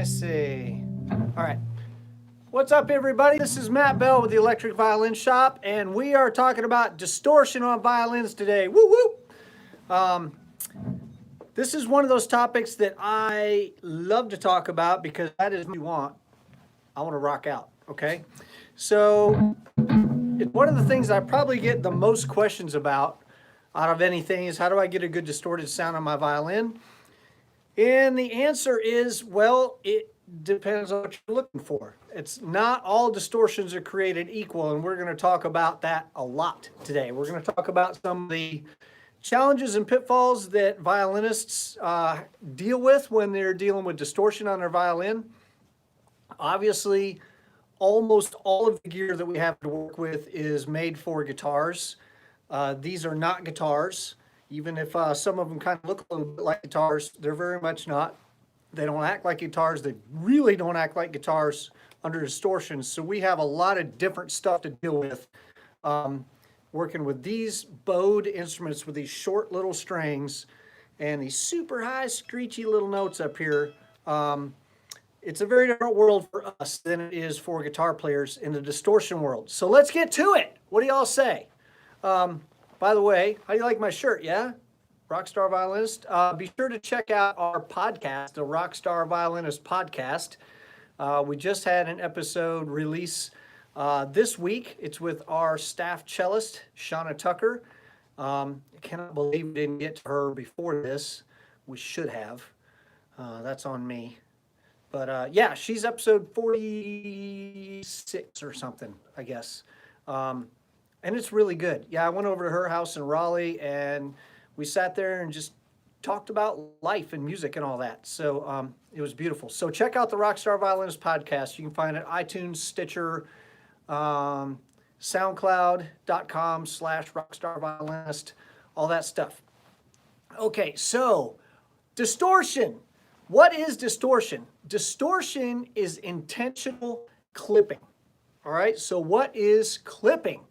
I see. All right. What's up, everybody? This is Matt Bell with the Electric Violin Shop, and we are talking about distortion on violins today. Woo woo! This is one of those topics that I love to talk about because that is what you want. I want to rock out, okay? So, one of the things I probably get the most questions about out of anything is how do I get a good distorted sound on my violin? And the answer is, well, it depends on what you're looking for. It's not all distortions are created equal, and we're going to talk about that a lot today. We're going to talk about some of the challenges and pitfalls that violinists deal with when they're dealing with distortion on their violin. Obviously, almost all of the gear that we have to work with is made for guitars. These are not guitars. Even if some of them kind of look a little bit like guitars, they're very much not. They don't act like guitars. They really don't act like guitars under distortion. So we have a lot of different stuff to deal with. Working with these bowed instruments with these short little strings and these super high screechy little notes up here. It's a very different world for us than it is for guitar players in the distortion world. So let's get to it. What do y'all say? By the way, how do you like my shirt? Yeah? Rockstar Violinist. Be sure to check out our podcast, the Rockstar Violinist podcast. We just had an episode release this week. It's with our staff cellist, Shauna Tucker. I cannot believe we didn't get to her before this. We should have. That's on me. But yeah, she's episode 46 or something, I guess. And it's really good. Yeah, I went over to her house in Raleigh and we sat there and just talked about life and music and all that. So it was beautiful. So check out the Rockstar Violinist podcast. You can find it at iTunes, Stitcher, SoundCloud.com/rockstarviolinist, all that stuff. Okay, so distortion. What is distortion? Distortion is intentional clipping. All right, so what is clipping?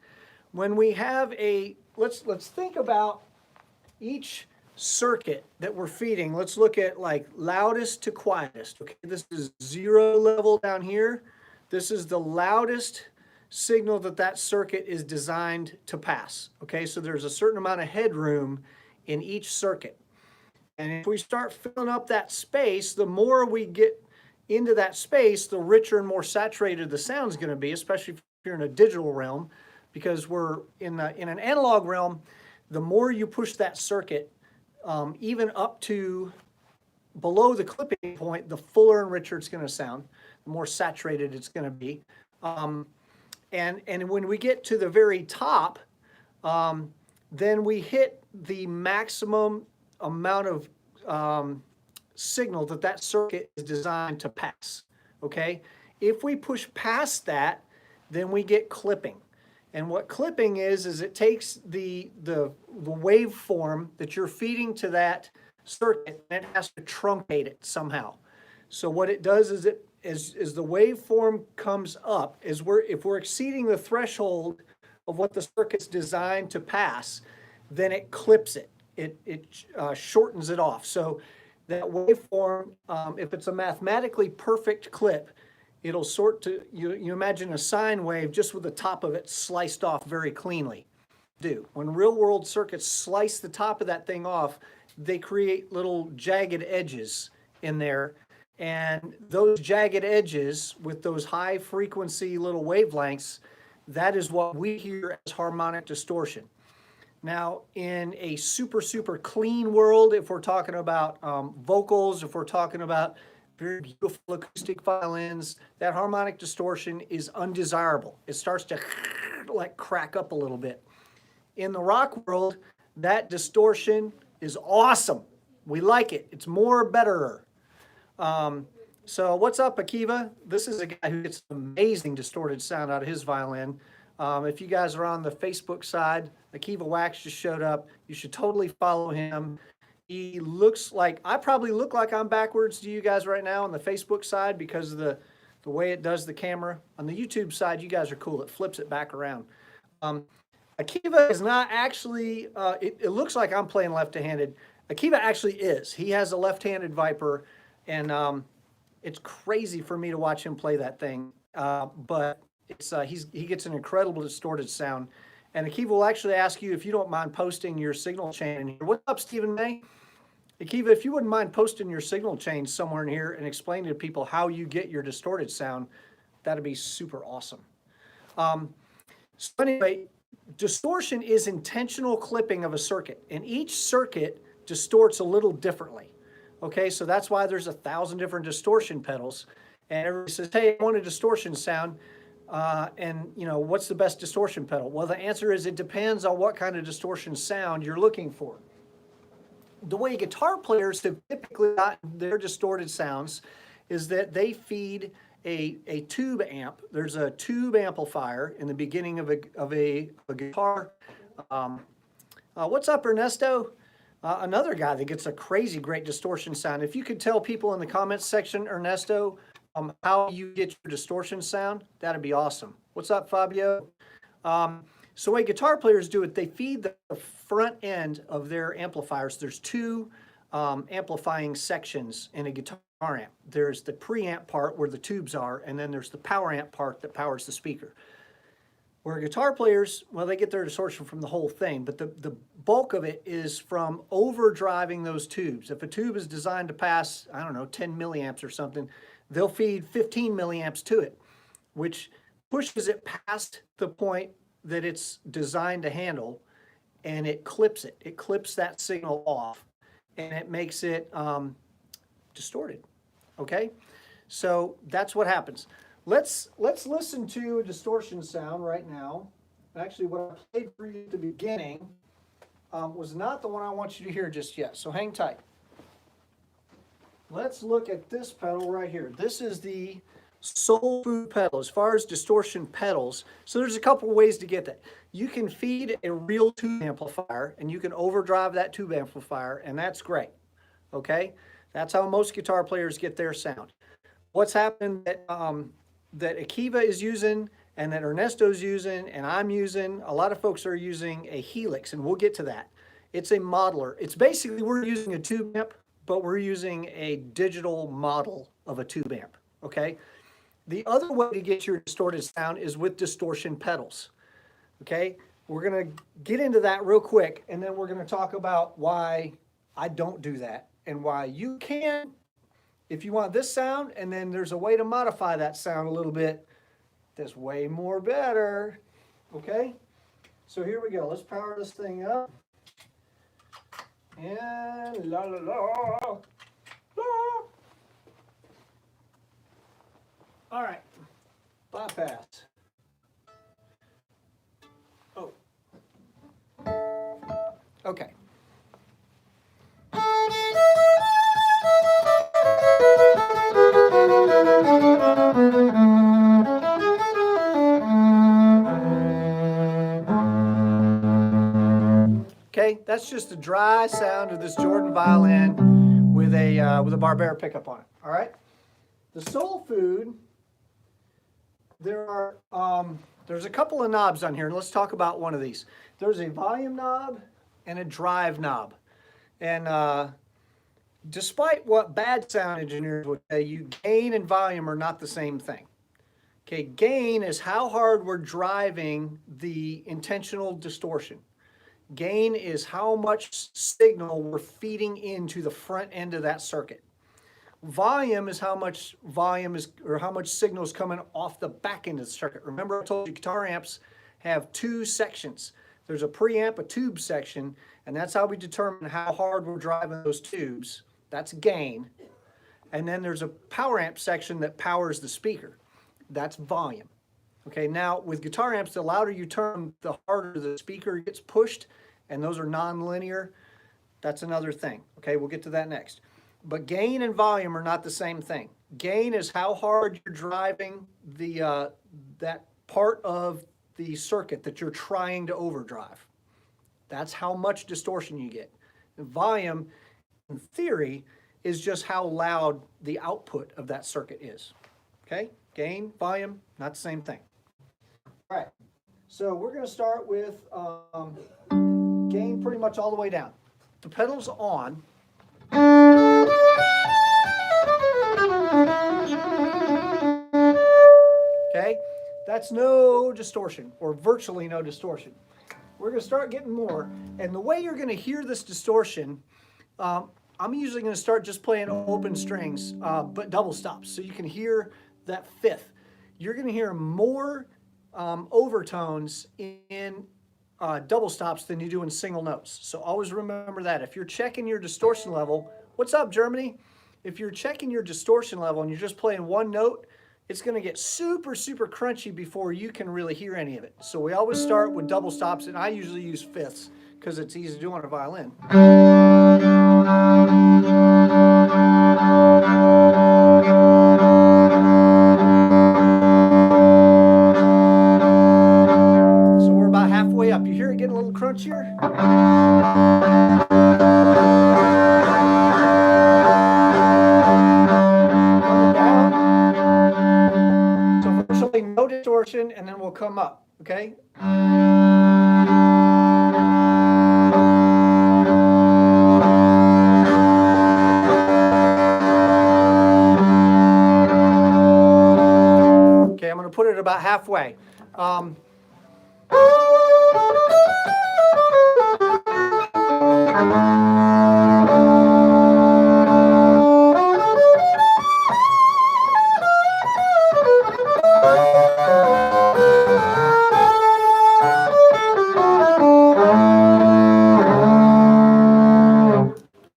When we have let's think about each circuit that we're feeding. Let's look at like loudest to quietest. Okay, this is 0 level down here. This is the loudest signal that circuit is designed to pass. Okay, so there's a certain amount of headroom in each circuit. And if we start filling up that space, the more we get into that space, the richer and more saturated the sound is going to be, especially if you're in a digital realm. Because we're in an analog realm, the more you push that circuit, even up to below the clipping point, the fuller and richer it's going to sound, the more saturated it's going to be. And when we get to the very top, then we hit the maximum amount of signal that circuit is designed to pass. Okay? If we push past that, then we get clipping. And what clipping is it takes the waveform that you're feeding to that circuit and it has to truncate it somehow. So what it does is as the waveform comes up, if we're exceeding the threshold of what the circuit's designed to pass, then it clips it. It shortens it off. So that waveform, if it's a mathematically perfect clip, it'll sort to, you imagine a sine wave just with the top of it sliced off very cleanly. When real world circuits slice the top of that thing off, they create little jagged edges in there. And those jagged edges with those high frequency little wavelengths, that is what we hear as harmonic distortion. Now, in a super, super clean world, if we're talking about vocals, if we're talking about very beautiful acoustic violins, that harmonic distortion is undesirable. It starts to like crack up a little bit. In the rock world, that distortion is awesome. We like it. It's more betterer. So what's up, Akiva? This is a guy who gets amazing distorted sound out of his violin. If you guys are on the Facebook side, Akiva Wax just showed up. You should totally follow him. He looks like, I probably look like I'm backwards to you guys right now on the Facebook side because of the way it does the camera. On the YouTube side, you guys are cool. It flips it back around. Akiva is not actually, it looks like I'm playing left-handed. Akiva actually is. He has a left-handed Viper, and It's crazy for me to watch him play that thing, but it's he gets an incredible distorted sound. And Akiva will actually ask you if you don't mind posting your signal chain in here. What's up, Stephen May? Akiva, if you wouldn't mind posting your signal chain somewhere in here and explaining to people how you get your distorted sound, that'd be super awesome. So anyway, distortion is intentional clipping of a circuit, and each circuit distorts a little differently. Okay, so that's why there's 1,000 different distortion pedals. And everybody says, hey, I want a distortion sound. And, you know, what's the best distortion pedal? Well, the answer is it depends on what kind of distortion sound you're looking for. The way guitar players have typically gotten their distorted sounds is that they feed a tube amp. There's a tube amplifier in the beginning of a guitar. What's up, Ernesto? Another guy that gets a crazy great distortion sound. If you could tell people in the comments section, Ernesto, how you get your distortion sound, that'd be awesome. What's up, Fabio? So the way guitar players do it, they feed the front end of their amplifiers. There's two amplifying sections in a guitar amp. There's the preamp part where the tubes are, and then there's the power amp part that powers the speaker. Where guitar players, well, they get their distortion from the whole thing, but the bulk of it is from overdriving those tubes. If a tube is designed to pass, I don't know, 10 milliamps or something, they'll feed 15 milliamps to it, which pushes it past the point that it's designed to handle, and it clips it. It clips that signal off, and it makes it distorted, okay? So that's what happens. Let's listen to a distortion sound right now. Actually, what I played for you at the beginning was not the one I want you to hear just yet, so hang tight. Let's look at this pedal right here. This is the Soul Food pedal as far as distortion pedals. So there's a couple ways to get that. You can feed a real tube amplifier, and you can overdrive that tube amplifier, and that's great, okay? That's how most guitar players get their sound. What's happened that Akiva is using and that Ernesto's using and I'm using, a lot of folks are using a Helix, and we'll get to that. It's a modeler. It's basically, we're using a tube amp, but we're using a digital model of a tube amp, okay? The other way to get your distorted sound is with distortion pedals, okay? We're gonna get into that real quick, and then we're gonna talk about why I don't do that and why you can if you want this sound, and then there's a way to modify that sound a little bit that's way more better, okay? So here we go. Let's power this thing up. And la la la, la. All right, bypass. Oh, okay. Okay, that's just a dry sound of this Jordan violin with a Barbera pickup on it. All right, the Soul Food. There's a couple of knobs on here, and let's talk about one of these. There's a volume knob and a drive knob, and despite what bad sound engineers would say, gain and volume are not the same thing. Okay, gain is how hard we're driving the intentional distortion. Gain is how much signal we're feeding into the front end of that circuit. Volume is how much signal is coming off the back end of the circuit. Remember, I told you guitar amps have two sections. There's a preamp, a tube section, and that's how we determine how hard we're driving those tubes. That's gain. And then there's a power amp section that powers the speaker. That's volume. Okay, now with guitar amps, the louder you turn, the harder the speaker gets pushed, and those are non-linear. That's another thing. Okay, we'll get to that next. But gain and volume are not the same thing. Gain is how hard you're driving the that part of the circuit that you're trying to overdrive. That's how much distortion you get. And volume, in theory, is just how loud the output of that circuit is. Okay? Gain, volume, not the same thing. All right. So we're going to start with gain pretty much all the way down. The pedal's on. That's no distortion, or virtually no distortion. We're going to start getting more. And the way you're going to hear this distortion, I'm usually going to start just playing open strings, but double stops, so you can hear that fifth. You're going to hear more overtones in double stops than you do in single notes. So always remember that. If you're checking your distortion level, what's up, Germany? If you're checking your distortion level and you're just playing one note, it's going to get super, super crunchy before you can really hear any of it. So we always start with double stops, and I usually use fifths because it's easy to do on a violin. So we're about halfway up. You hear it getting a little crunchier? No distortion, and then we'll come up, okay? Okay, I'm going to put it about halfway.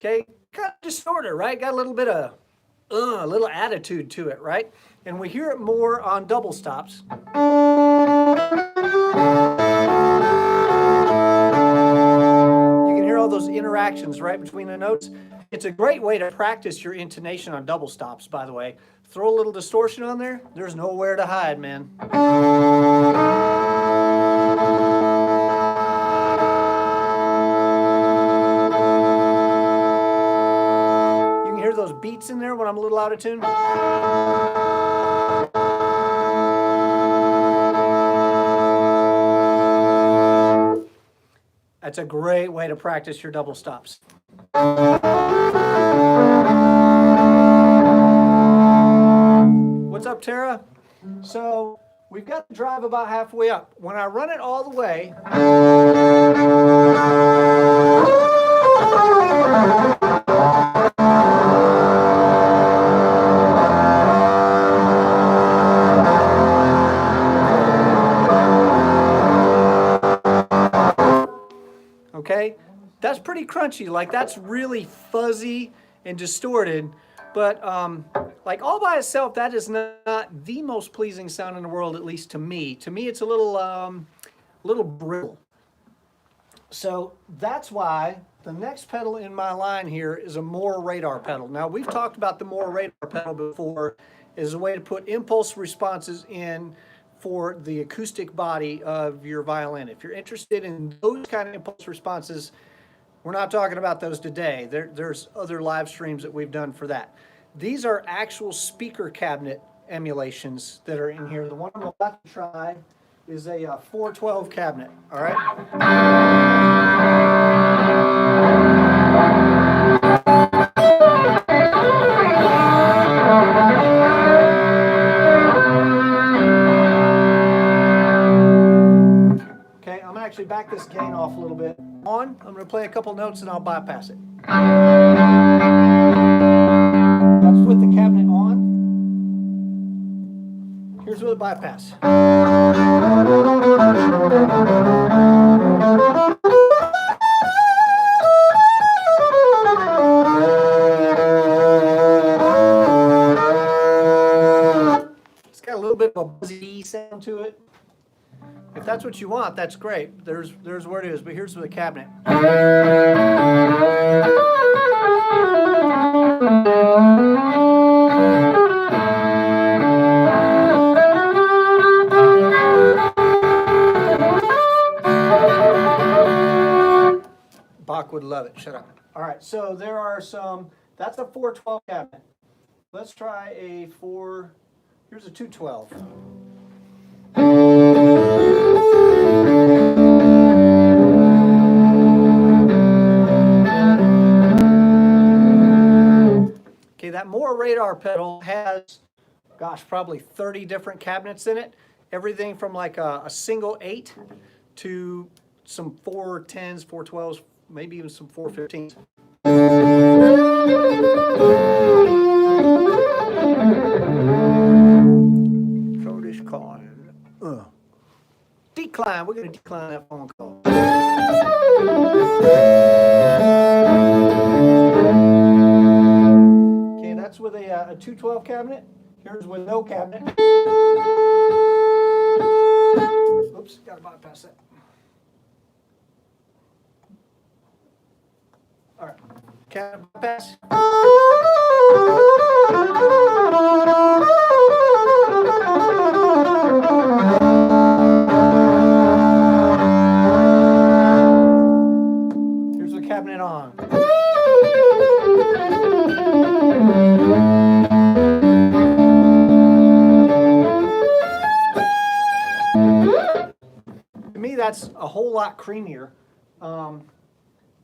Okay, kind of distorted, right? Got a little bit of a little attitude to it, right? And we hear it more on double stops. You can hear all those interactions right between the notes. It's a great way to practice your intonation on double stops, by the way. Throw a little distortion on there, there's nowhere to hide, man. Those beats in there when I'm a little out of tune. That's a great way to practice your double stops. What's up, Tara? So we've got the drive about halfway up. When I run it all the way, okay, that's pretty crunchy. Like, that's really fuzzy and distorted, but like all by itself, that is not the most pleasing sound in the world, at least to me. To me, it's a little brittle. So that's why the next pedal in my line here is a more radar pedal. Now, we've talked about the more radar pedal before as a way to put impulse responses in for the acoustic body of your violin. If you're interested in those kind of impulse responses, we're not talking about those today. There's other live streams that we've done for that. These are actual speaker cabinet emulations that are in here. The one I'm about to try is a 412 cabinet, all right? Okay, I'm gonna actually back this gain off a little bit. I'm gonna play a couple notes and I'll bypass it. That's with the cabinet on. Here's with a bypass. It's got a little bit of a buzzy sound to it. If that's what you want, that's great. There's where it is, but here's the cabinet. Bach would love it. Shut up. All right, so there are some, that's a 412 cabinet. Let's try a here's a 212. Okay, that more radar pedal has, gosh, probably 30 different cabinets in it, everything from like a single 8 to some 410s, 412s, maybe even some 415s. Throw this coin. Decline. We're going to decline that phone call. Okay, that's with a 212 cabinet. Here's with no cabinet. Oops, got to bypass that. All right, cabinet bypass. Here's the cabinet on. To me, that's a whole lot creamier.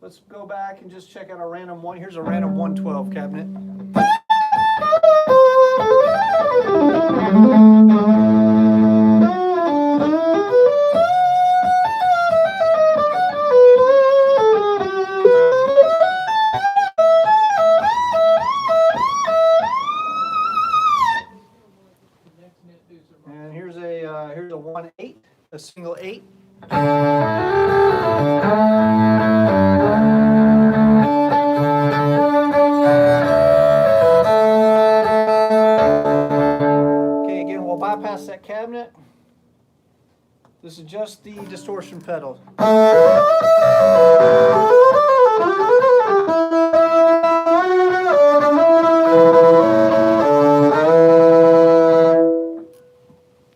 Let's go back and just check out our random one. Here's a random 112 cabinet. And here's a 1/8, a single 8. Okay, again, we'll bypass that cabinet. This is just the distortion pedal.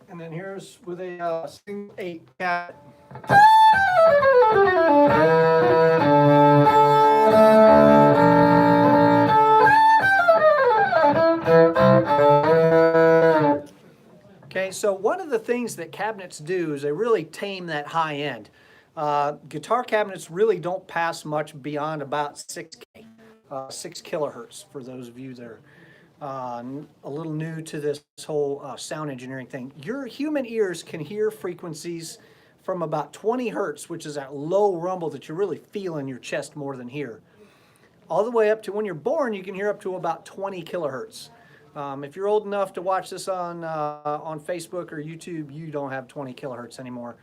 And then here's with a single 8 cabinet. Okay, so one of the things that cabinets do is they really tame that high end. Guitar cabinets really don't pass much beyond about 6K, 6 kilohertz for those of you that are a little new to this whole sound engineering thing. Your human ears can hear frequencies from about 20 hertz, which is that low rumble that you really feel in your chest more than here, all the way up to when you're born, you can hear up to about 20 kilohertz. If you're old enough to watch this on Facebook or YouTube, you don't have 20 kilohertz anymore.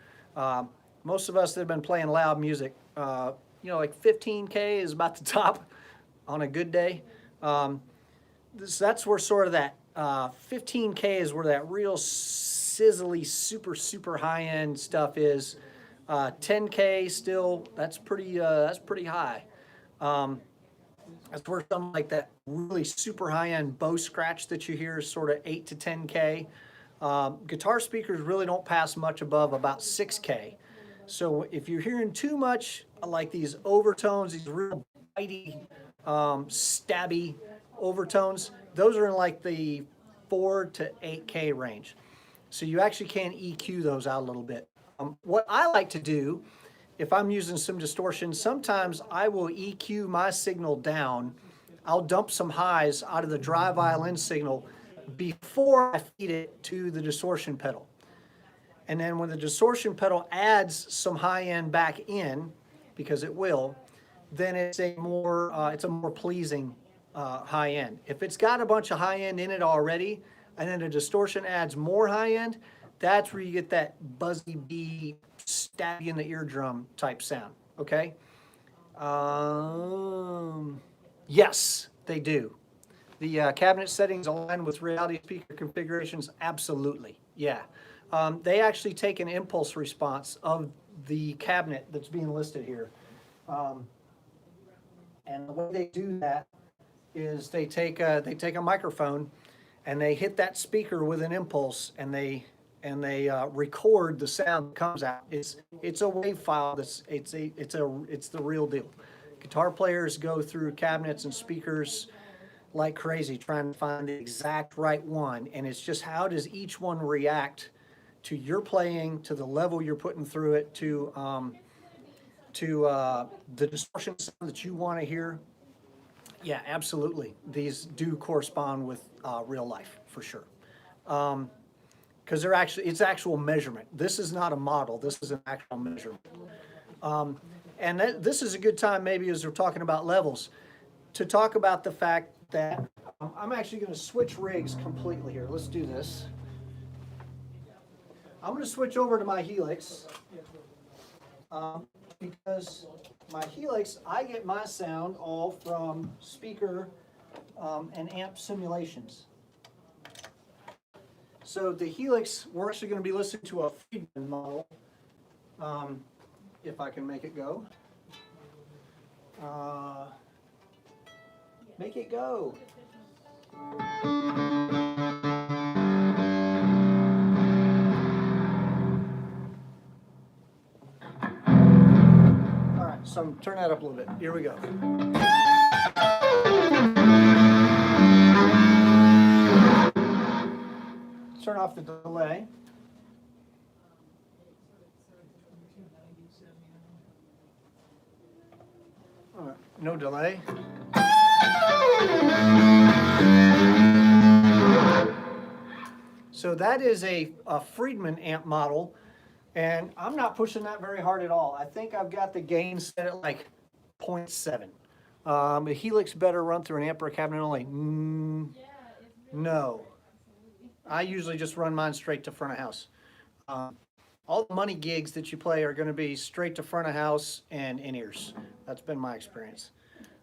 Most of us that have been playing loud music, like 15K is about the top on a good day. That's where sort of that 15K is where that real sizzly, super high-end stuff is. 10K still, that's pretty high. That's where something like that really super high-end bow scratch that you hear is sort of 8 to 10K. Guitar speakers really don't pass much above about 6K. So if you're hearing too much like these overtones, these real bitey, stabby overtones, those are in like the 4 to 8K range. So you actually can EQ those out a little bit. What I like to do, if I'm using some distortion, sometimes I will EQ my signal down. I'll dump some highs out of the dry violin signal before I feed it to the distortion pedal. And then when the distortion pedal adds some high end back in, because it will, then it's a more pleasing high end. If it's got a bunch of high end in it already, and then the distortion adds more high end, that's where you get that buzzy bee, stab you in the eardrum type sound. Okay? Yes, they do. The cabinet settings align with reality speaker configurations. Absolutely. Yeah. They actually take an impulse response of the cabinet that's being listed here. And the way they do that is they take a microphone and they hit that speaker with an impulse, and they record the sound that comes out. It's a wave file. It's the real deal. Guitar players go through cabinets and speakers like crazy trying to find the exact right one, and it's just how does each one react to your playing, to the level you're putting through it, to the distortion sound that you want to hear. Yeah, absolutely. These do correspond with real life, for sure. because they're actually, it's actual measurement. This is not a model. This is an actual measurement. And this is a good time, maybe as we're talking about levels, to talk about the fact that I'm actually going to switch rigs completely here. Let's do this. I'm going to switch over to my Helix because my Helix, I get my sound all from speaker and amp simulations. So the Helix, we're actually going to be listening to a Friedman model, if I can make it go. Make it go. All right, so turn that up a little bit. Here we go. Turn off the delay. All right, no delay. So that is a Friedman amp model, and I'm not pushing that very hard at all. I think I've got the gain set at like 0.7. A Helix better run through an amp or a cabinet only? No. I usually just run mine straight to front of house. All the money gigs that you play are going to be straight to front of house and in-ears. That's been my experience.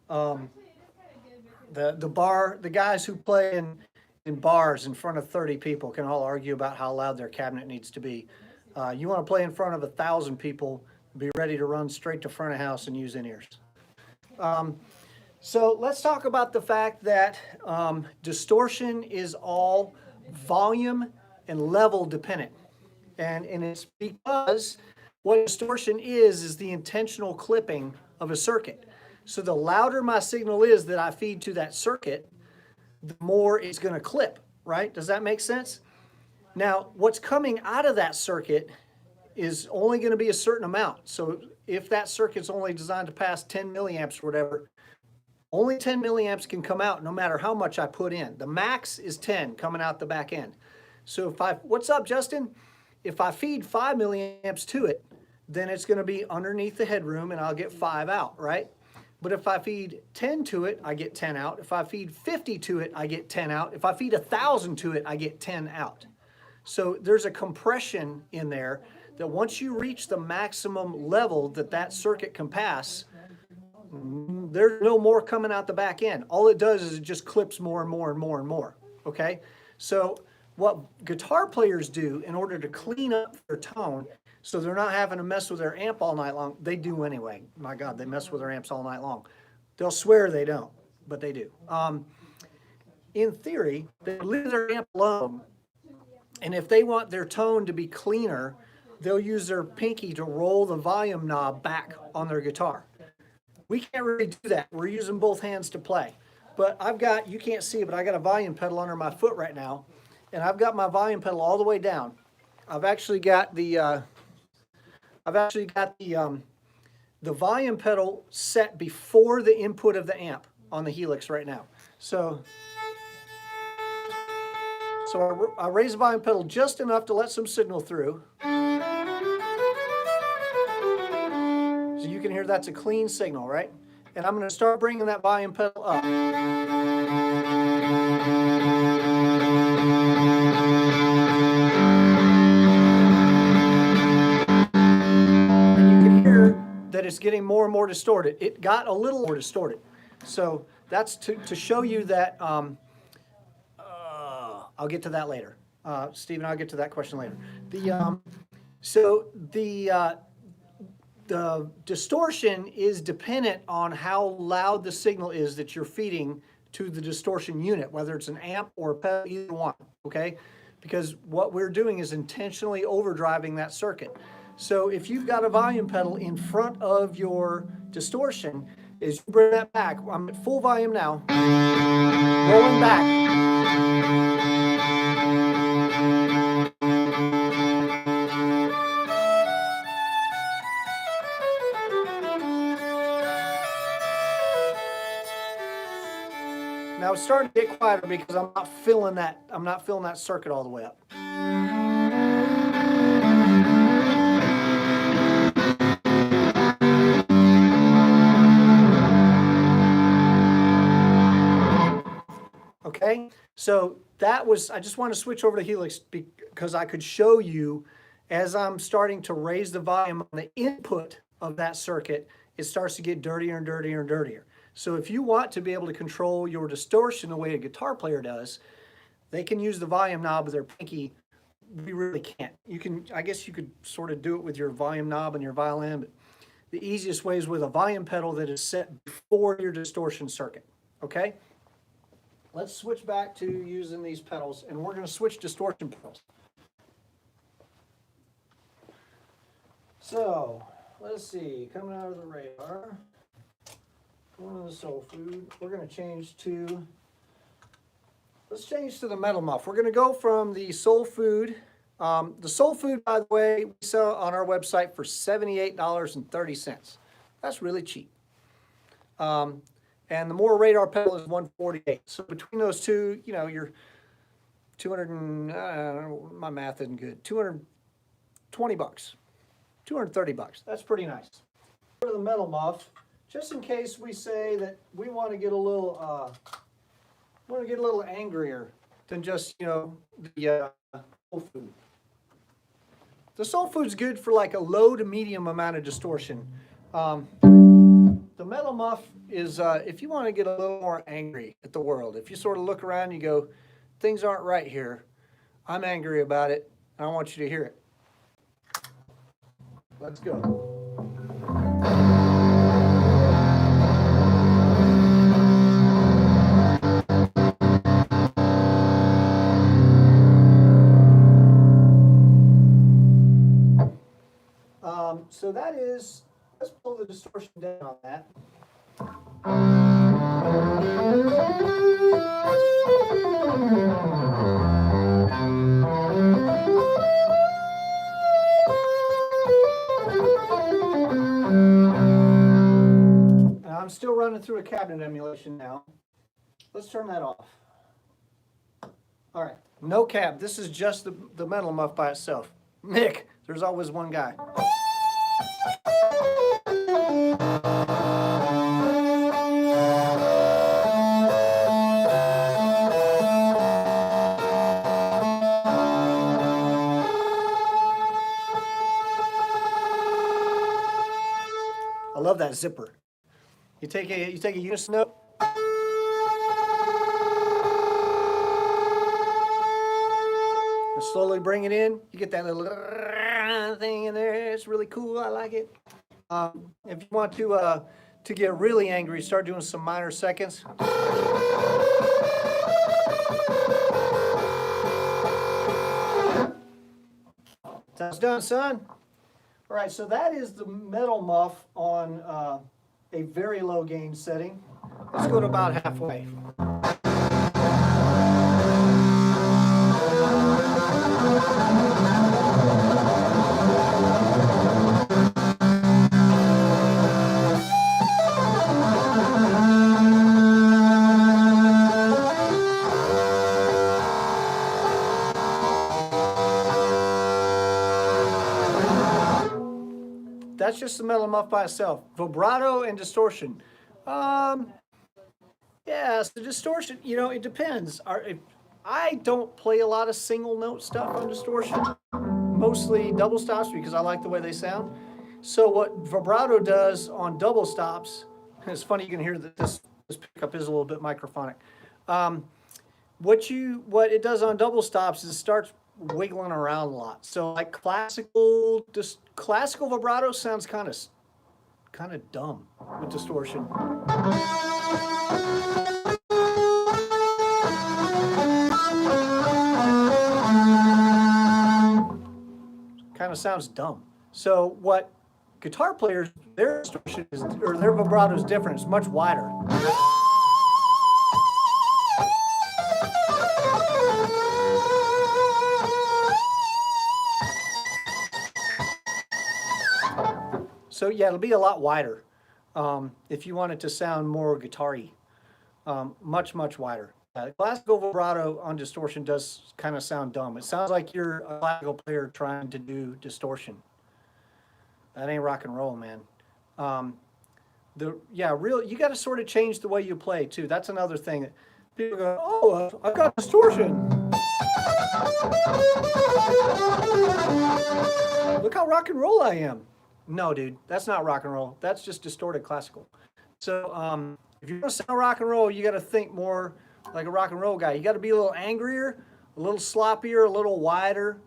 The guys who play in bars in front of 30 people can all argue about how loud their cabinet needs to be. You want to play in front of 1,000 people, be ready to run straight to front of house and use in-ears. So let's talk about the fact that distortion is all volume and level dependent. And it's because what distortion is the intentional clipping of a circuit. So the louder my signal is that I feed to that circuit, the more it's going to clip, right? Does that make sense? Now, what's coming out of that circuit is only going to be a certain amount. So if that circuit's only designed to pass 10 milliamps or whatever, only 10 milliamps can come out no matter how much I put in. The max is 10 coming out the back end. So what's up, Justin? If I feed 5 milliamps to it, then it's going to be underneath the headroom and I'll get 5 out, right? But if I feed 10 to it, I get 10 out. If I feed 50 to it, I get 10 out. If I feed 1,000 to it, I get 10 out. So there's a compression in there that once you reach the maximum level that circuit can pass, there's no more coming out the back end. All it does is it just clips more and more and more and more, okay? So what guitar players do in order to clean up their tone so they're not having to mess with their amp all night long, they do anyway. My God, they mess with their amps all night long. They'll swear they don't, but they do. In theory, they leave their amp alone, and if they want their tone to be cleaner, they'll use their pinky to roll the volume knob back on their guitar. We can't really do that. We're using both hands to play. But I've got, you can't see it, but I got a volume pedal under my foot right now, and I've got my volume pedal all the way down. I've actually got the volume pedal set before the input of the amp on the Helix right now. So I raise the volume pedal just enough to let some signal through. So you can hear that's a clean signal, right? And I'm going to start bringing that volume pedal up. And you can hear that it's getting more and more distorted. It got a little more distorted. So that's to show you that, I'll get to that later. Stephen, I'll get to that question later. The distortion is dependent on how loud the signal is that you're feeding to the distortion unit, whether it's an amp or a pedal, either one, okay? Because what we're doing is intentionally overdriving that circuit. So if you've got a volume pedal in front of your distortion, is you bring that back. I'm at full volume now, rolling back. Now it's starting to get quieter because I'm not filling that circuit all the way up. Okay, so that was, I just want to switch over to Helix because I could show you as I'm starting to raise the volume on the input of that circuit, it starts to get dirtier and dirtier and dirtier. So if you want to be able to control your distortion the way a guitar player does, they can use the volume knob with their pinky. We really can't. You can, I guess you could sort of do it with your volume knob and your violin, but the easiest way is with a volume pedal that is set before your distortion circuit, okay? Let's switch back to using these pedals, and we're going to switch distortion pedals. So, let's see, coming out of the radar, going to the soul food, we're going to change to, let's change to the metal muff. We're going to go from the soul food. The soul food, by the way, we sell on our website for $78.30. That's really cheap. And the more radar pedal is $148. So between those two, you know, you're 200 and, my math isn't good, 220 bucks, 230 bucks. That's pretty nice. Go to the metal muff, just in case we say that we want to get a little, angrier than just, you know, the soul food. The soul food's good for like a low to medium amount of distortion. The metal muff is if you want to get a little more angry at the world. If you sort of look around and you go, things aren't right here. I'm angry about it. I want you to hear it. Let's go. So that is, let's pull the distortion down on that. And I'm still running through a cabinet emulation now. Let's turn that off. All right, no cab. This is just the metal muff by itself. Mick, there's always one guy. I love that zipper. You take a unison note. And slowly bring it in. You get that little thing in there. It's really cool. I like it. If you want to get really angry, start doing some minor seconds. Sounds done, son. All right, so that is the metal muff on a very low gain setting. Let's go to about halfway. That's just the metal muff by itself. Vibrato and distortion. Yeah, so distortion, you know, it depends. I don't play a lot of single note stuff on distortion, mostly double stops because I like the way they sound. So what vibrato does on double stops, and it's funny you can hear that this pickup is a little bit microphonic. What it does on double stops is it starts wiggling around a lot. So like classical vibrato sounds kind of dumb with distortion. Kind of sounds dumb. So what guitar players, their distortion is, or their vibrato is different. It's much wider. So yeah, it'll be a lot wider if you want it to sound more guitar-y, much wider. Classical vibrato on distortion does kind of sound dumb. It sounds like you're a classical player trying to do distortion. That ain't rock and roll, man. You got to sort of change the way you play too. That's another thing. People go, oh, I've got distortion. Look how rock and roll I am. No, dude, that's not rock and roll. That's just distorted classical. So if you're gonna sound rock and roll, you got to think more like a rock and roll guy. You got to be a little angrier, a little sloppier, a little wider.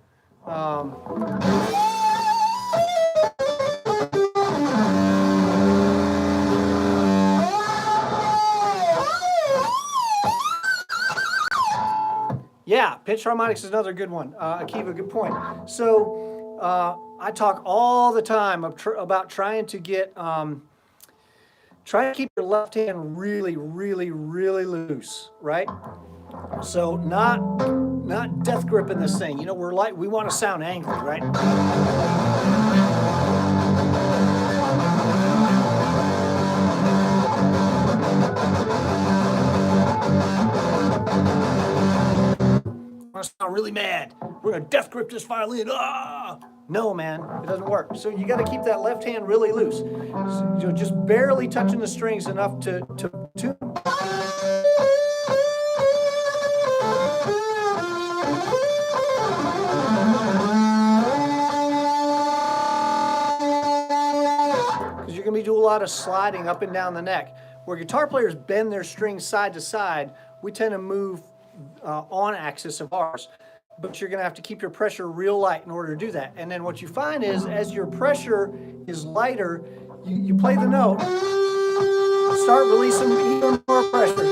Yeah, pitch harmonics is another good one. Akiva, good point. So I talk all the time about trying to get, try to keep your left hand really, really, really loose, right? So not death gripping this thing. You know, we want to sound angled, right? I sound really mad. We're gonna death grip this violin. Ah! No, man, it doesn't work. So you got to keep that left hand really loose. So, you know, just barely touching the strings enough to tune. Because you're gonna be doing a lot of sliding up and down the neck. Where guitar players bend their strings side to side, we tend to move on axis of ours, but you're going to have to keep your pressure real light in order to do that. And then what you find is, as your pressure is lighter, you play the note, start releasing even more pressure.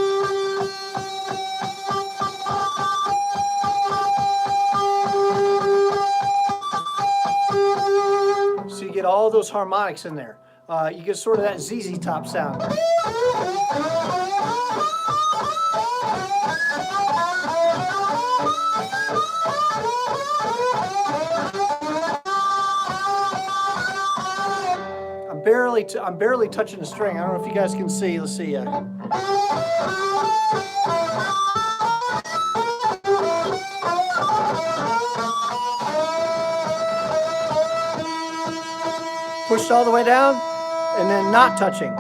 So you get all those harmonics in there. You get sort of that ZZ Top sound. I'm barely touching the string. I don't know if you guys can see. Let's see. Pushed all the way down, and then not touching.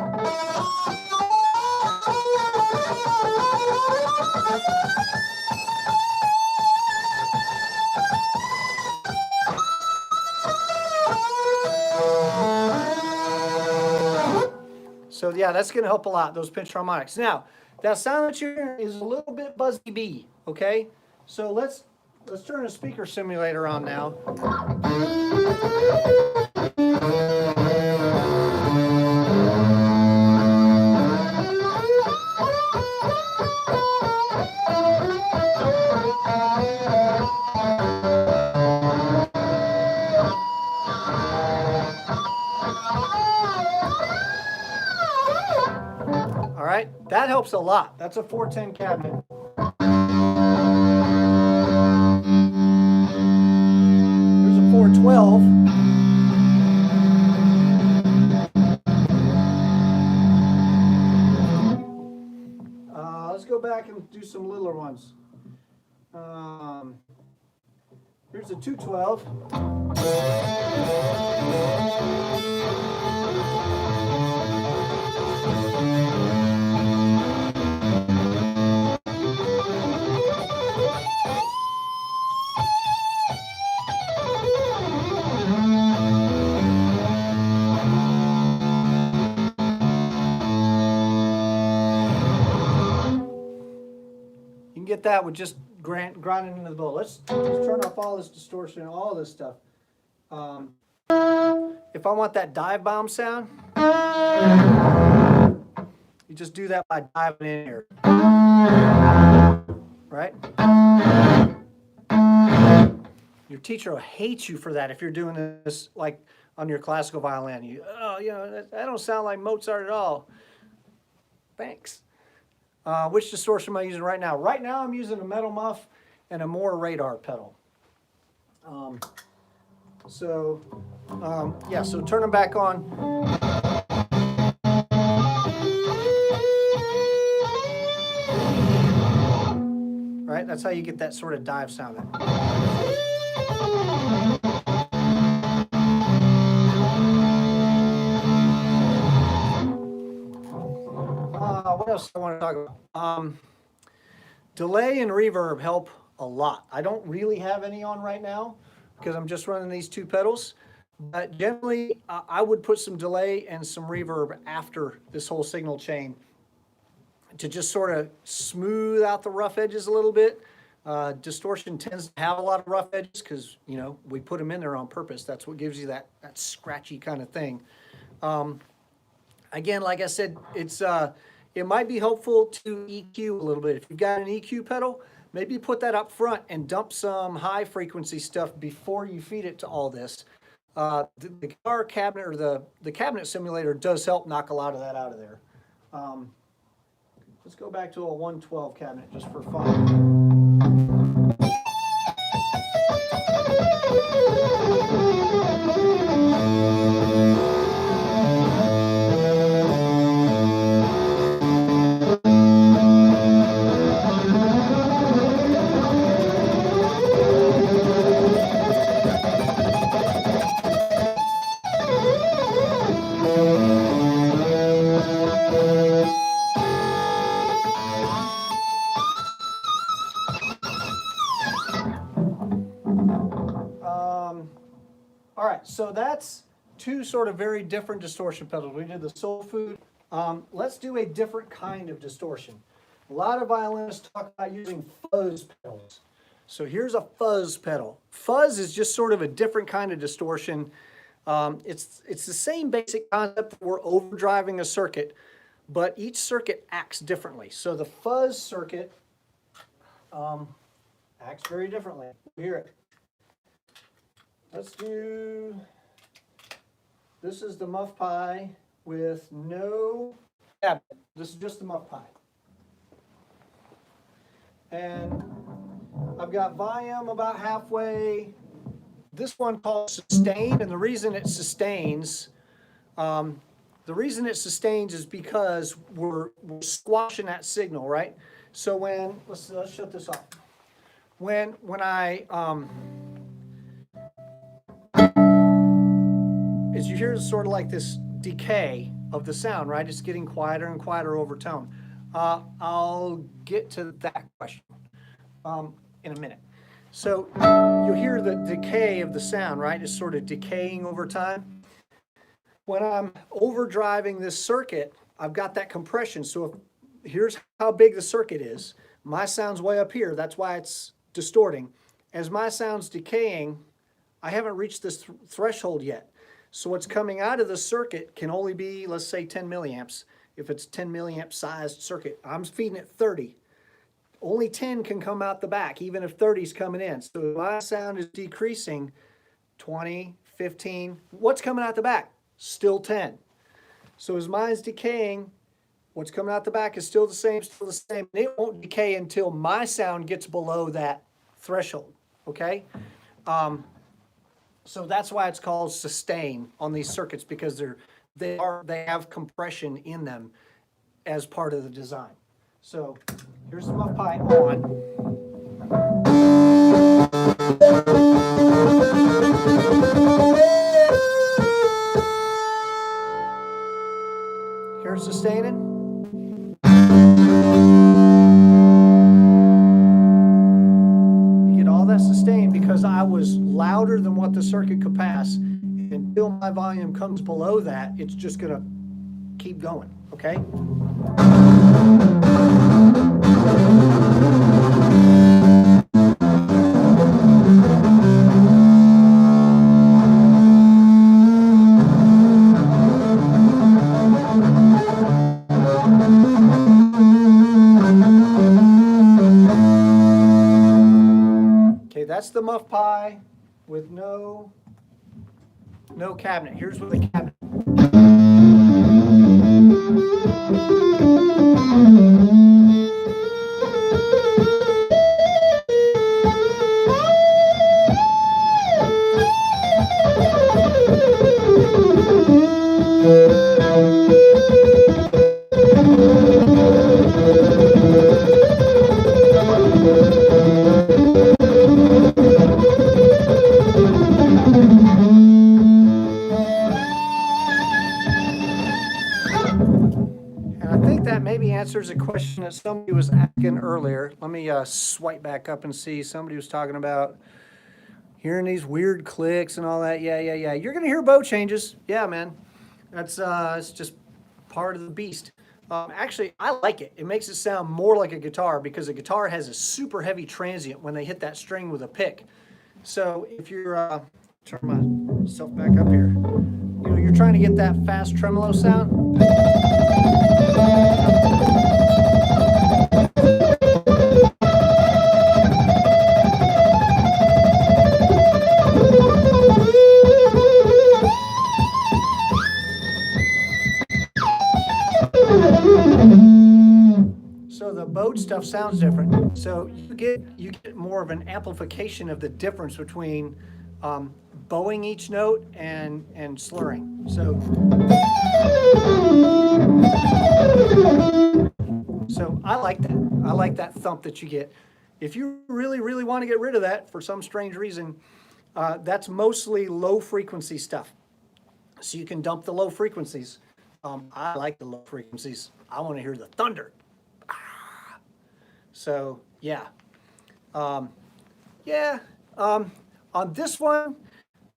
So yeah, that's going to help a lot, those pinch harmonics. Now, that sound that you're hearing is a little bit buzzy B, okay? So let's turn the speaker simulator on now. All right, that helps a lot. That's a 410 cabinet. Here's a 412. Let's go back and do some littler ones. Here's a 212. Get that with just grinding into the bowl. Let's turn off all this distortion, all this stuff. If I want that dive bomb sound, you just do that by diving in here, right? Your teacher will hate you for that if you're doing this like on your classical violin. You know, that don't sound like Mozart at all. Thanks. Which distortion am I using right now? Right now I'm using a metal muff and a more radar pedal. Yeah, so turn them back on. Right, that's how you get that sort of dive sound. What else I want to talk about? Delay and reverb help a lot. I don't really have any on right now because I'm just running these two pedals. But generally, I would put some delay and some reverb after this whole signal chain to just sort of smooth out the rough edges a little bit. Distortion tends to have a lot of rough edges because, you know, we put them in there on purpose. That's what gives you that scratchy kind of thing. Again, like I said, it might be helpful to EQ a little bit. If you've got an EQ pedal, maybe put that up front and dump some high frequency stuff before you feed it to all this. The guitar cabinet or the cabinet simulator does help knock a lot of that out of there. Let's go back to a 112 cabinet just for fun. So that's two sort of very different distortion pedals. We did the soul food. Let's do a different kind of distortion. A lot of violinists talk about using fuzz pedals. So here's a fuzz pedal. Fuzz is just sort of a different kind of distortion. It's the same basic concept. We're overdriving a circuit, but each circuit acts differently. So the fuzz circuit acts very differently. Hear it. Let's do, this is the muff pie with no cabinet. This is just the muff pie. And I've got volume about halfway. This one called sustain, and the reason it sustains, is because we're squashing that signal, right? So when, let's shut this off. When I, as you hear sort of like this decay of the sound, right? It's getting quieter and quieter over tone. I'll get to that question in a minute. So you'll hear the decay of the sound, right? It's sort of decaying over time. When I'm overdriving this circuit, I've got that compression. So here's how big the circuit is. My sound's way up here. That's why it's distorting. As my sound's decaying, I haven't reached this threshold yet. So what's coming out of the circuit can only be, let's say, 10 milliamps. If it's 10 milliamp sized circuit, I'm feeding it 30. Only 10 can come out the back, even if 30 is coming in. So my sound is decreasing 20, 15. What's coming out the back? Still 10. So as mine's decaying, what's coming out the back is still the same, And it won't decay until my sound gets below that threshold, okay? So that's why it's called sustain on these circuits, because they have compression in them as part of the design. So here's the muff pie on. Here's sustaining. Sustain because I was louder than what the circuit could pass. Until my volume comes below that, it's just going to keep going, okay? That's the muff pie with no cabinet. Here's what the cabinet. that maybe answers a question that somebody was asking earlier. Let me swipe back up and see. Somebody was talking about hearing these weird clicks and all that. Yeah. You're going to hear bow changes. Yeah, man. That's it's just part of the beast. Actually, I like it. It makes it sound more like a guitar because a guitar has a super heavy transient when they hit that string with a pick. So if you're, turn myself back up here, you know, you're trying to get that fast tremolo sound. So the bowed stuff sounds different. So you get more of an amplification of the difference between bowing each note and slurring. So I like that. I like that thump that you get. If you really want to get rid of that for some strange reason, that's mostly low frequency stuff. So you can dump the low frequencies. I like the low frequencies. I want to hear the thunder. So yeah. On this one,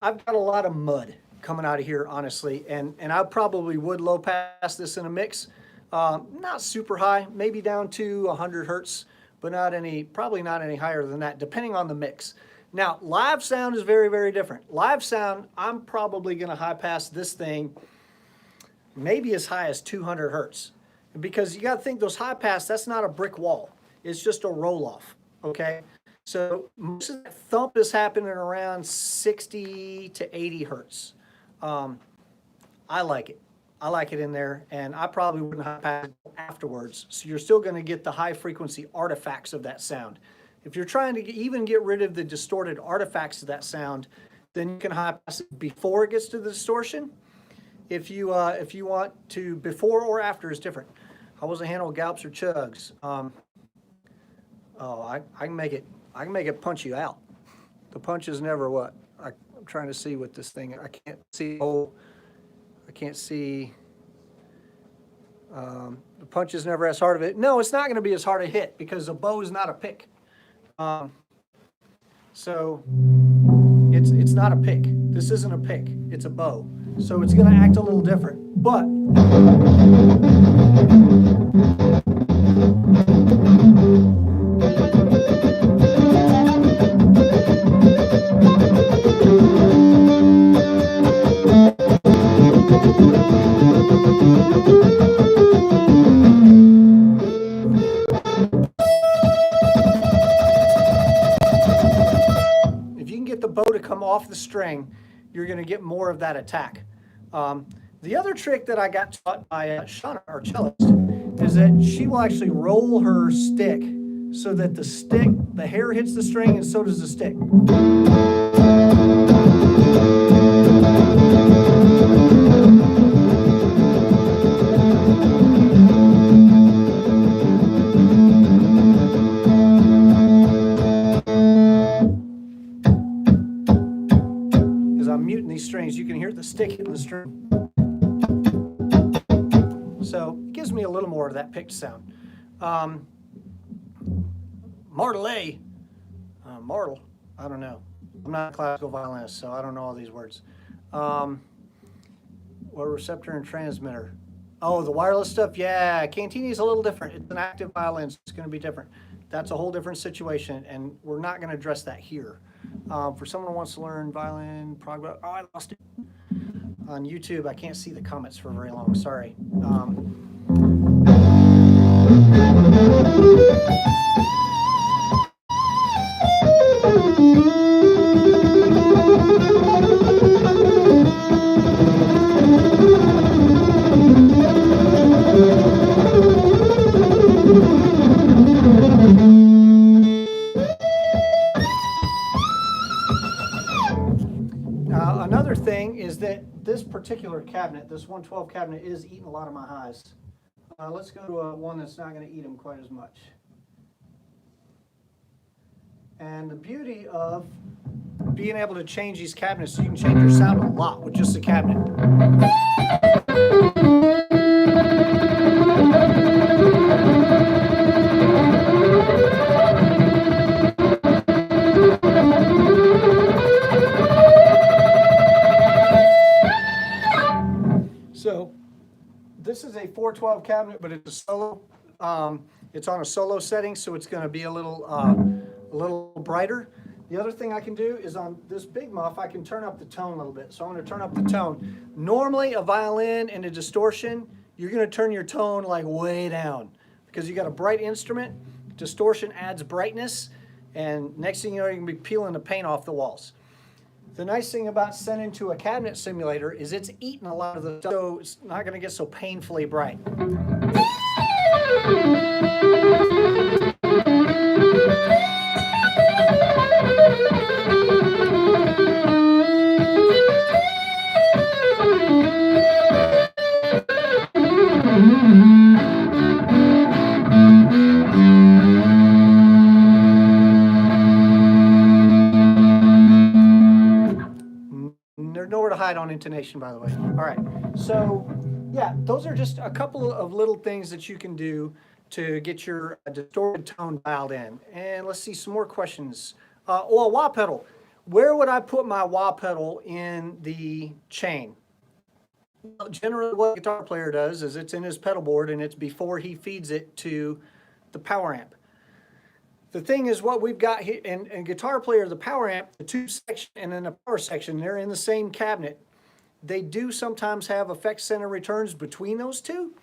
I've got a lot of mud coming out of here, honestly, and I probably would low pass this in a mix. Not super high, maybe down to 100 hertz, but probably not any higher than that, depending on the mix. Now, live sound is very different. Live sound, I'm probably going to high pass this thing maybe as high as 200 hertz, because you got to think those high pass, that's not a brick wall. It's just a roll off, okay? So most of that thump is happening around 60 to 80 hertz. I like it. I like it in there, and I probably wouldn't high pass it afterwards. So you're still going to get the high frequency artifacts of that sound. If you're trying to even get rid of the distorted artifacts of that sound, then you can high pass it before it gets to the distortion. If you want to, before or after is different. How was it handle gallops or chugs? I can make it punch you out. The punch is never what? I'm trying to see what this thing, I can't see. Oh, I can't see. The punch is never as hard of it. No, it's not going to be as hard a hit because a bow is not a pick. So it's not a pick. This isn't a pick. It's a bow. So it's going to act a little different. But off the string, you're going to get more of that attack. The other trick that I got taught by Shauna, our cellist, is that she will actually roll her stick so that the hair hits the string and so does the stick. Strings, you can hear the stick hitting the string. So it gives me a little more of that picked sound. Martelé, Martel, I don't know. I'm not a classical violinist, so I don't know all these words. What receptor and transmitter? Oh, the wireless stuff? Yeah, Cantini is a little different. It's an active violin, so it's going to be different. That's a whole different situation, and we're not going to address that here. For someone who wants to learn violin, oh, I lost it. On YouTube, I can't see the comments for very long, sorry. Another thing is that this particular cabinet, this 112 cabinet, is eating a lot of my highs. Let's go to one that's not going to eat them quite as much. And the beauty of being able to change these cabinets, so you can change your sound a lot with just a cabinet. 412 cabinet, but it's a solo. It's on a solo setting, so it's going to be a little brighter. The other thing I can do is on this big muff, I can turn up the tone a little bit. So I'm going to turn up the tone. Normally, a violin and a distortion, you're going to turn your tone like way down because you got a bright instrument. Distortion adds brightness, and next thing you know, you can be peeling the paint off the walls. The nice thing about sending to a cabinet simulator is it's eating a lot of the stuff, so it's not going to get so painfully bright. There's nowhere to hide on intonation, by the way. All right, so yeah, those are just a couple of little things that you can do to get your distorted tone dialed in. And let's see some more questions. A wah pedal. Where would I put my wah pedal in the chain? Well, generally, what a guitar player does is it's in his pedal board and it's before he feeds it to the power amp. The thing is, what we've got here, and guitar player, the power amp, the tube section and then the power section, they're in the same cabinet. They do sometimes have effect center returns between those two,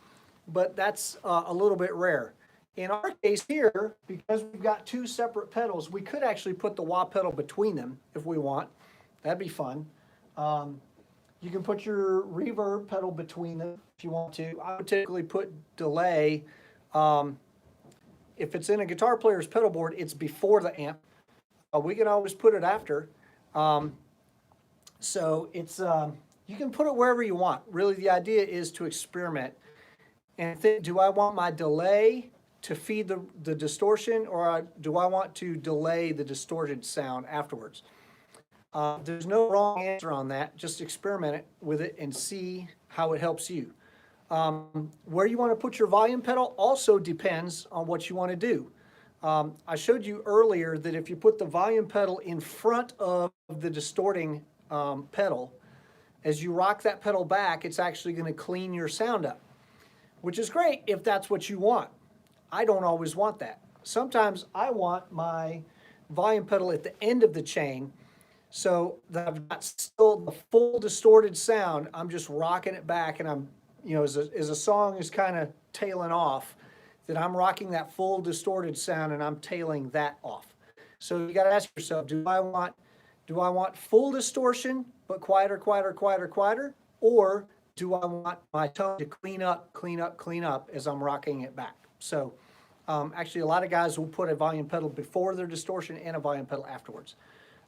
but that's a little bit rare. In our case here, because we've got two separate pedals, we could actually put the wah pedal between them if we want. That'd be fun. You can put your reverb pedal between them if you want to. I would typically put delay. If it's in a guitar player's pedal board, it's before the amp. We can always put it after. So it's you can put it wherever you want. Really, the idea is to experiment and think, do I want my delay to feed the distortion, or do I want to delay the distorted sound afterwards? There's no wrong answer on that. Just experiment with it and see how it helps you. Where you want to put your volume pedal also depends on what you want to do. I showed you earlier that if you put the volume pedal in front of the distorting pedal, as you rock that pedal back, it's actually going to clean your sound up, which is great if that's what you want. I don't always want that. Sometimes I want my volume pedal at the end of the chain so that I've got still the full distorted sound. I'm just rocking it back, and I'm, you know, as a song is kind of tailing off, that I'm rocking that full distorted sound and I'm tailing that off. So you got to ask yourself, do I want full distortion but quieter, quieter, quieter, quieter, or do I want my tone to clean up, clean up, clean up as I'm rocking it back? So actually, a lot of guys will put a volume pedal before their distortion and a volume pedal afterwards.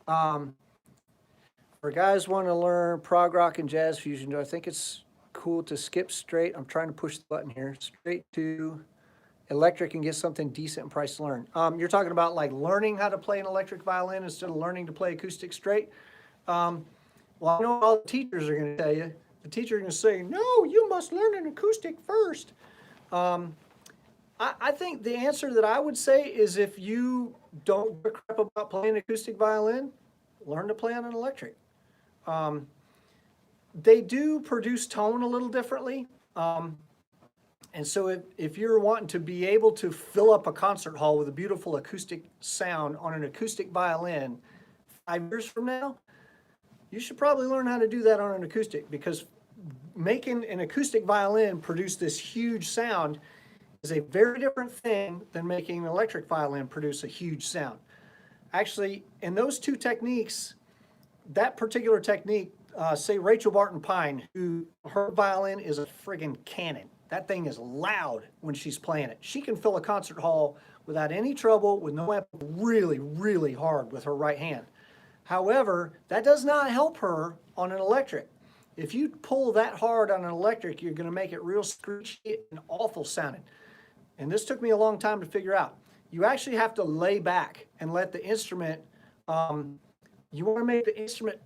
For guys wanting to learn prog rock and jazz fusion, do I think it's cool to skip straight? I'm trying to push the button here. Straight to electric and get something decent and price to learn. You're talking about like learning how to play an electric violin instead of learning to play acoustic straight. Well, I know all the teachers are going to tell you. The teacher is going to say, no, you must learn an acoustic first. I think the answer that I would say is if you don't give a crap about playing acoustic violin, learn to play on an electric. They do produce tone a little differently. And so if you're wanting to be able to fill up a concert hall with a beautiful acoustic sound on an acoustic violin 5 years from now, you should probably learn how to do that on an acoustic, because making an acoustic violin produce this huge sound is a very different thing than making an electric violin produce a huge sound. Actually, in those two techniques, that particular technique, say Rachel Barton Pine, who her violin is a friggin' cannon. That thing is loud when she's playing it. She can fill a concert hall without any trouble, with no amp, really, really hard with her right hand. However, that does not help her on an electric. If you pull that hard on an electric, you're going to make it real screechy and awful sounding. And this took me a long time to figure out. You actually have to lay back and let the instrument, you want to make the instrument,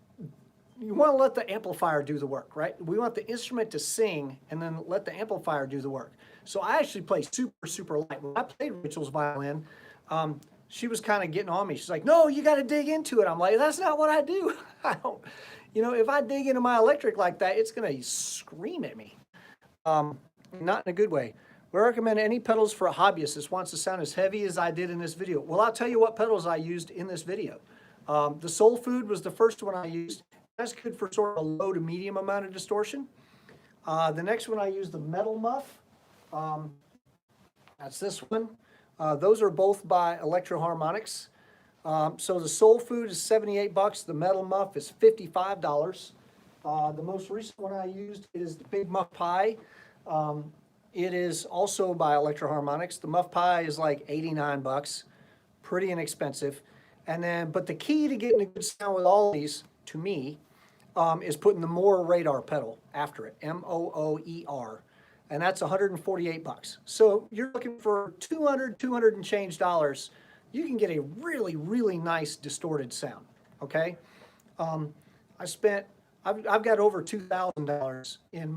you want to let the amplifier do the work, right? We want the instrument to sing and then let the amplifier do the work. So I actually play super, super light. When I played Rachel's violin, she was kind of getting on me. She's like, no, you got to dig into it. I'm like, that's not what I do. I don't, you know, if I dig into my electric like that, it's going to scream at me. not in a good way. We recommend any pedals for a hobbyist that wants to sound as heavy as I did in this video. Well, I'll tell you what pedals I used in this video. The Soul Food was the first one I used. That's good for sort of a low to medium amount of distortion. The next one I used the Metal Muff. That's this one. Those are both by Harmonics. So the Soul Food is 78 bucks. The Metal Muff is $55. The most recent one I used is the Big Muff Pie. It is also by Harmonics. The Muff Pie is like 89 bucks. Pretty inexpensive. And then, but the key to getting a good sound with all of these, to me, is putting the Moor Radar pedal after it, M-O-O-E-R. And that's 148 bucks. So you're looking for 200 and change dollars. You can get a really, really nice distorted sound, okay? I've got over $2,000 in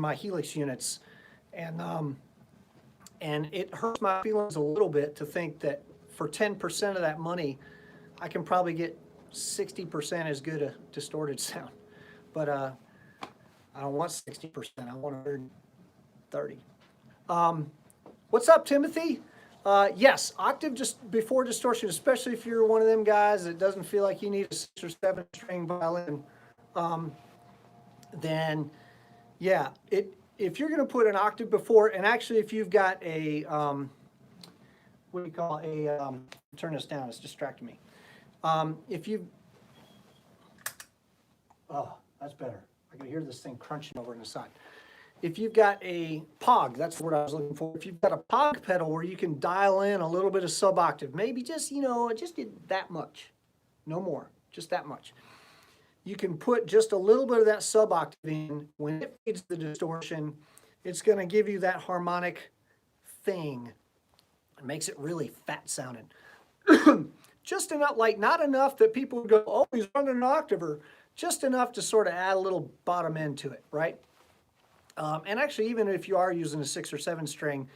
my Helix units, and it hurts my feelings a little bit to think that for 10% of that money, I can probably get 60% as good a distorted sound. But I don't want 60%. I want 130. What's up, Timothy? Yes, octave just before distortion, especially if you're one of them guys that doesn't feel like you need a 6 or 7 string violin. Then yeah, if you're going to put an octave before, and actually if you've got a what do you call a turn this down, it's distracting me. If you that's better. I can hear this thing crunching over on the side. If you've got a POG, that's the word I was looking for. If you've got a POG pedal where you can dial in a little bit of sub-octave, maybe just, just that much, no more, just that much. You can put just a little bit of that sub-octave in. When it feeds the distortion, it's going to give you that harmonic thing. It makes it really fat sounding. Just enough, like not enough that people would go, oh, he's running an octave, or just enough to sort of add a little bottom end to it, right? And actually, even if you are using a 6 or 7 string,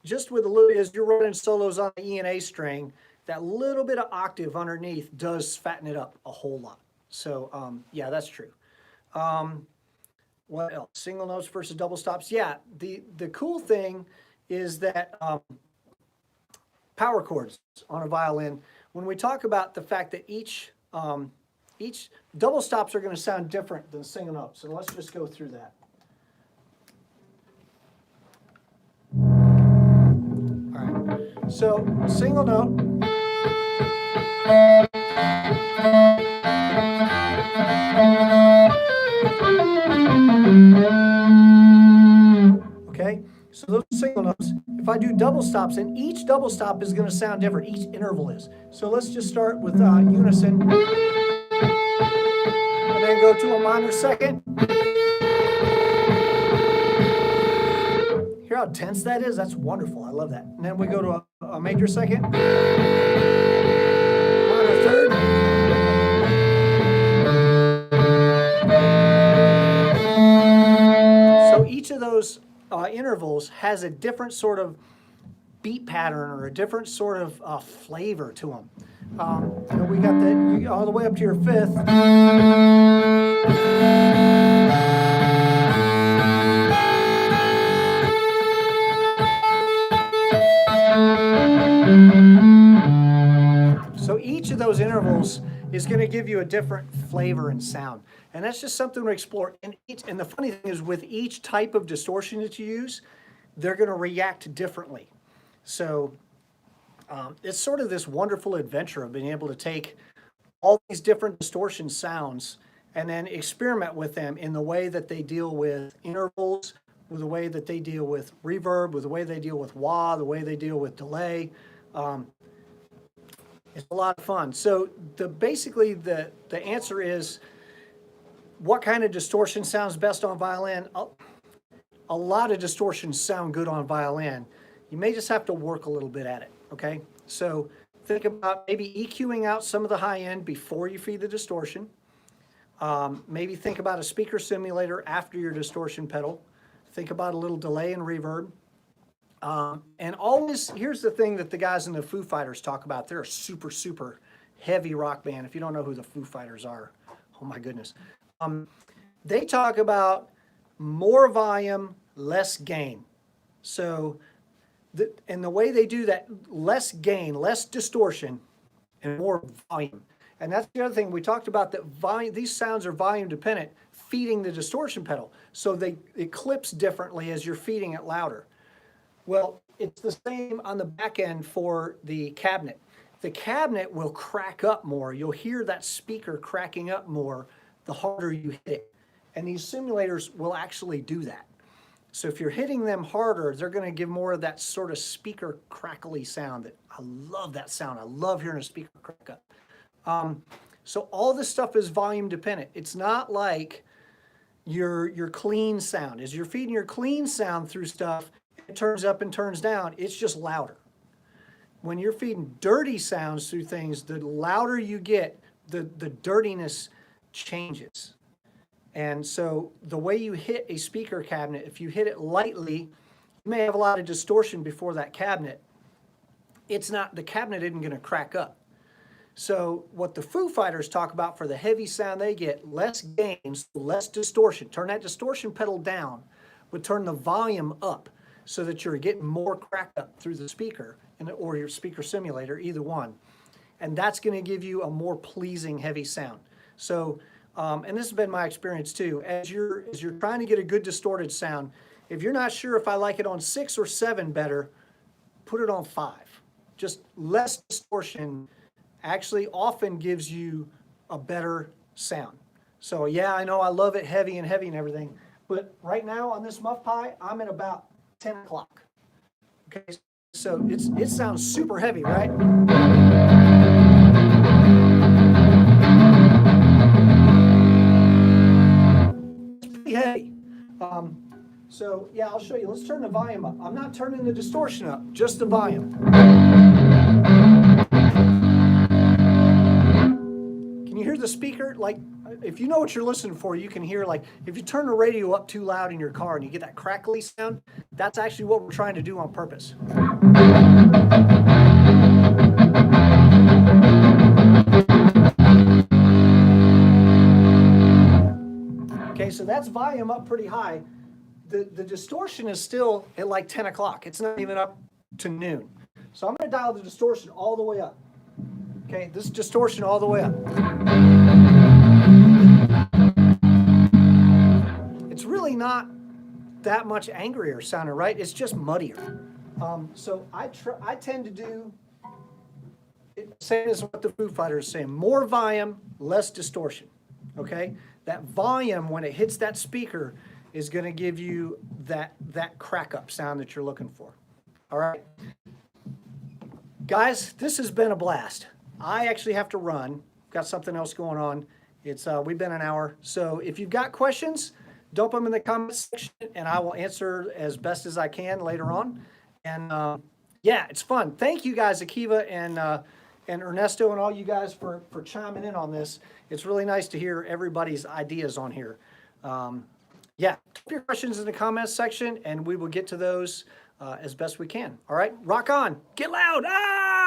just with a little, as you're running solos on the E and A string, that little bit of octave underneath does fatten it up a whole lot. So, yeah, that's true. What else? Single notes versus double stops. Yeah, the cool thing is that power chords on a violin, when we talk about the fact that each double stops are going to sound different than single notes. So let's just go through that. All right, so single note. Okay, so those are single notes. If I do double stops, and each double stop is going to sound different, each interval is. So let's just start with unison, and then go to a minor second. Hear how tense that is? That's wonderful. I love that. And then we go to a major second, minor third, so each of those intervals has a different sort of beat pattern or a different sort of flavor to them. So we got that all the way up to your fifth. So each of those intervals is going to give you a different flavor and sound. And that's just something to explore. And the funny thing is, with each type of distortion that you use, they're going to react differently. So it's sort of this wonderful adventure of being able to take all these different distortion sounds and then experiment with them in the way that they deal with intervals, with the way that they deal with reverb, with the way they deal with wah, the way they deal with delay. It's a lot of fun. So basically the answer is, what kind of distortion sounds best on violin? A lot of distortions sound good on violin. You may just have to work a little bit at it, okay? So think about maybe EQing out some of the high end before you feed the distortion. Maybe think about a speaker simulator after your distortion pedal. Think about a little delay and reverb. And always, here's the thing that the guys in the Foo Fighters talk about. They're a super, super heavy rock band. If you don't know who the Foo Fighters are, oh my goodness. They talk about more volume, less gain. So, and the way they do that, less gain, less distortion, and more volume. And that's the other thing we talked about, that volume, these sounds are volume dependent, feeding the distortion pedal. So it clips differently as you're feeding it louder. Well, it's the same on the back end for the cabinet. The cabinet will crack up more. You'll hear that speaker cracking up more the harder you hit it. And these simulators will actually do that. So if you're hitting them harder, they're going to give more of that sort of speaker crackly sound. That I love that sound. I love hearing a speaker crack up. So all this stuff is volume dependent. It's not like your clean sound. As you're feeding your clean sound through stuff, it turns up and turns down. It's just louder. When you're feeding dirty sounds through things, the louder you get, the dirtiness changes. And so the way you hit a speaker cabinet, if you hit it lightly, you may have a lot of distortion before that cabinet. The cabinet isn't going to crack up. So what the Foo Fighters talk about for the heavy sound they get, less gains, less distortion. Turn that distortion pedal down, but turn the volume up so that you're getting more crack up through the speaker or your speaker simulator, either one. And that's going to give you a more pleasing heavy sound. So, and this has been my experience too, as you're trying to get a good distorted sound, if you're not sure if I like it on 6 or 7 better, put it on 5. Just less distortion actually often gives you a better sound. So yeah, I know I love it heavy and everything, but right now on this Muff Pie, I'm at about 10 o'clock. Okay, so it sounds super heavy, right? It's pretty heavy. So yeah, I'll show you. Let's turn the volume up. I'm not turning the distortion up, just the volume. Can you hear the speaker? Like, if you know what you're listening for, you can hear, like, if you turn the radio up too loud in your car and you get that crackly sound, that's actually what we're trying to do on purpose. Okay, so that's volume up pretty high. The distortion is still at like 10 o'clock. It's not even up to noon. So I'm going to dial the distortion all the way up. Okay, this distortion all the way up. It's really not that much angrier sounding, right? It's just muddier. So I tend to do same as what the Foo Fighters are saying: more volume, less distortion. Okay, that volume when it hits that speaker is going to give you that crack up sound that you're looking for. All right, guys, this has been a blast. I actually have to run. Got something else going on. It's we've been an hour. So if you've got questions, dump them in the comments section, and I will answer as best as I can later on. And yeah, it's fun. Thank you guys, Akiva and Ernesto and all you guys for chiming in on this. It's really nice to hear everybody's ideas on here. Yeah, put your questions in the comments section, and we will get to those as best we can. All right, rock on. Get loud. Ah!